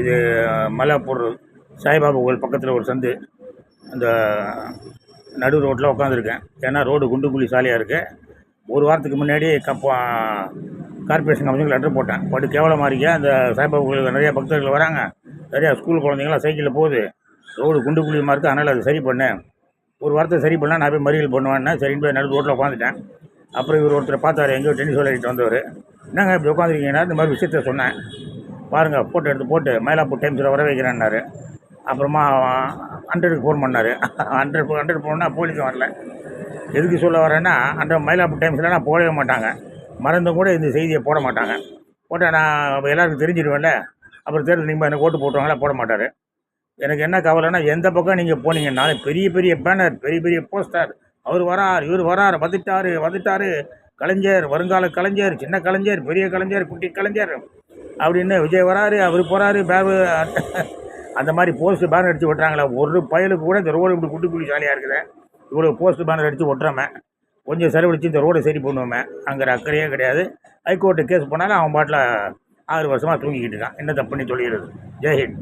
இது மலைப்பூர் சாய்பாபா கோயில் பக்கத்தில் ஒரு சந்து. அந்த நடு ரோட்டில் உட்காந்துருக்கேன். ஏன்னா ரோடு குண்டு குழி சாலையாக இருக்குது. ஒரு வாரத்துக்கு முன்னாடி கார்பரேஷன் கமிஷனுக்கு லெட்டர் போட்டேன். படு கேவலமாக இருக்கே, அந்த சாய்பாபா கோயிலுக்கு நிறையா பக்தர்கள் வராங்க, நிறையா ஸ்கூல் குழந்தைங்களாம் சைக்கிளில் போகுது, ரோடு குண்டு குழியமாக இருக்குது, அதனால் அது சரி பண்ணேன். ஒரு வாரத்தை சரி பண்ணால் நான் போய் மறியல் பண்ணுவேன்னா சரின்னு போய் நடு ரோட்டில் உட்காந்துட்டேன். அப்புறம் இவர் ஒருத்தர் பார்த்தார், எங்கேயோ டென்னிஸ் விளையாடிட்டு வந்தவர். என்னங்க இப்படி உட்காந்துருக்கீங்கன்னா இந்த மாதிரி விஷயத்த சொன்னேன். பாருங்கள், ஃபோட்டோ எடுத்து போட்டு மயிலாப்பூர் டைம்ஸில் வர வைக்கிறேன்னாரு. அப்புறமா 100க்கு ஃபோன் பண்ணார். 100 ஃபோன்னா போலீஸும் வரல. எதுக்கு சொல்ல வரேன்னா, அந்த மயிலாப்பூர் டைம்ஸில் நான் போடவே மாட்டாங்க, மறந்தும் கூட இந்த செய்தியை போட மாட்டாங்க. போட்டால் நான் எல்லாருக்கும் தெரிஞ்சிடுவேன்ல. அப்புறம் தேர்தல் நீங்கள் எனக்கு ஓட்டு போட்டுவாங்களா, போட மாட்டார். எனக்கு என்ன கவலைன்னா, எந்த பக்கம் நீங்கள் போனீங்கன்னாலும் பெரிய பெரிய பேனர், பெரிய பெரிய போஸ்டர், அவர் வரார், இவர் வரார், வந்துட்டார், கலைஞர், வருங்கால கலைஞர், சின்ன கலைஞர், பெரிய கலைஞர், குட்டி கலைஞர் அப்படின்னு, விஜய் வராரு, அவர் போகிறாரு, பேபு அந்த மாதிரி போஸ்ட் பேனர் அடித்து விட்டுறாங்களே. ஒரு பயலுக்கு கூட இந்த ரோடு இப்படி குட்டி குட்டி சாலையாக இருக்குது, இவ்வளோ போஸ்ட் பேனர் அடித்து ஒட்டுறோமே, கொஞ்சம் செலவழித்து இந்த ரோடை சரி பண்ணுவோமே, அங்கே அக்கறையே கிடையாது. ஹைகோர்ட்டு கேஸ் போனாலும் அவன் பாட்டில் 6 வருஷமாக தூங்கிக்கிட்டு இருக்கான். என்ன தப்புன்னு சொல்லிடுறது. ஜெய்ஹிந்த்.